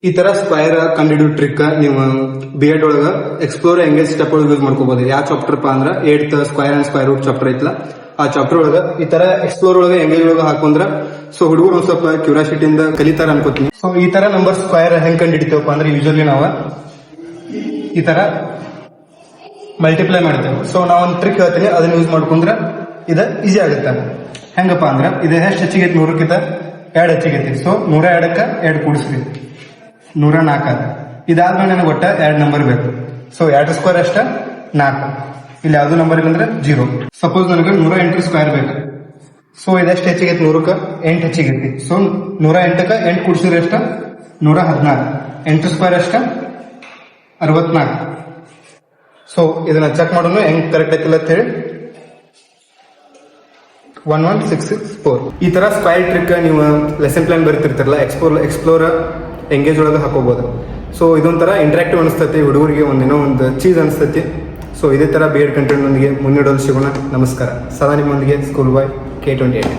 ಈ ತರ square ಕಂಡಿಡಿಯೋ trick ನೀವು B.Ed ಒಳಗ ಎಕ್ಸ್ಪ್ಲೋರ್ ಎಂಗೇಜ್ ಸ್ಟೆಪ್ ಒಳಗೆ ಯೂಸ್ ಮಾಡ್ಕೋಬಹುದು. ಯಾವ ಚಾಪ್ಟರ್ ಅಂದ್ರೆ 8th square and square root chapter ಐತಲ್ಲ, ಆ ಚಾಪ್ಟರ್ ಒಳಗ ಈ ತರ ಎಕ್ಸ್ಪ್ಲೋರ್ ಒಳಗ ಎಂಗೇಜ್ ಒಳಗ ಹಾಕೊಂಡ್ರ ಸೊ ಹುಡುಗರು ಒಂದ್ ಸ್ವಲ್ಪ ಕ್ಯೂರಿಯಾಸಿಟಿ ಇಂದ ಕಲಿತಾರ ಅನ್ಕೋತೀನಿ. ಸೊ ಈ ತರ ನಂಬರ್ ಸ್ಕ್ವೈರ್ ಹೆಂಗ್ ಕಂಡಿಡಿತೇವಪ್ಪ ಅಂದ್ರೆ ಯೂಶಲಿ ನಾವು ಈ ತರ ಮಲ್ಟಿಪ್ಲೈ ಮಾಡ್ತೇವೆ. ಸೊ ನಾವ್ ಒಂದು ಟ್ರಿಕ್ ಹೇಳ್ತೀನಿ, ಅದನ್ನ ಯೂಸ್ ಮಾಡ್ಕೊಂಡ್ರ ಇದ ಈಸಿ ಆಗುತ್ತೆ. ಹೆಂಗಪ್ಪ ಅಂದ್ರೆ ಇದು ಎಷ್ಟು ಹೆಚ್ಚಿಗೆ ಐತಿ 100ಕ್ಕಿಂತ 2 ಹೆಚ್ಚಿಗೆ ಐತಿ. ಸೊ 102ಕ್ಕ 2 ಕೂಡಿಸ್ರಿ 104. ಇದಾದ್ಮೇಲೆ ನನಗೆ ಒಟ್ಟ 2 ನಂಬರ್ ಬೇಕು. ಸೊ 2 ಸ್ಕ್ವೇರ್ ಅಷ್ಟ 4. ಇಲ್ಲಿ ಯಾವ್ದು ನಂಬರ್ ಇಲ್ಲ ಅಂದ್ರೆ 0. ಸಪೋಸ್ ನನಗೆ 108 ಸ್ಕ್ವೇರ್ ಬೇಕು. ಸೊ ಇದೆಷ್ಟು ಹೆಚ್ಚಿಗೆ ಐತಿ 100ಕ್ಕ 8 ಹೆಚ್ಚಿಗೆ ಐತಿ. ಸೊ 108ಕ್ಕ 8 ಕೂಡಿಸಿದ್ರೆ ಎಷ್ಟ 114. 8 ಸ್ಕ್ವೇರ್ ಅಷ್ಟ 64. ಸೊ ಇದನ್ನ ಚೆಕ್ ಮಾಡೋಣ ಹೆಂಗ್ ಕರೆಕ್ಟ್ ಐತಿಲ್ಲ ಅಂತ ಹೇಳಿ. 11664. ಈ ತರ ಸ್ಕ್ವೈರ್ ಟ್ರಿಕ್ ನೀವು ಲೆಸನ್ ಪ್ಲಾನ್ ಬರ್ತಿರ್ತಾರಲ್ಲ, ಎಕ್ಸ್ಪ್ಲೋರ್ ಎಂಗೇಜ್ ಒಳಗೆ ಹಾಕೋಬಹುದು. ಸೊ ಇದೊಂಥರ ಇಂಟ್ರಾಕ್ಟಿವ್ ಅನಿಸ್ತೈತಿ ಹುಡುಗರಿಗೆ, ಒಂದಿನೋ ಒಂದು ಚೀಸ್ ಅನಿಸ್ತೈತಿ. ಸೊ ಇದೇ ತರ B.Ed ಕಂಟೆಂಟ್ ನೊಂದಿಗೆ ಮುನ್ನಡೆದು ಸಿಗೋಣ. ನಮಸ್ಕಾರ. ಸದಾ ನಿಮ್ಮೊಂದಿಗೆ ಸ್ಕೂಲ್ ಬಾಯ್ K28.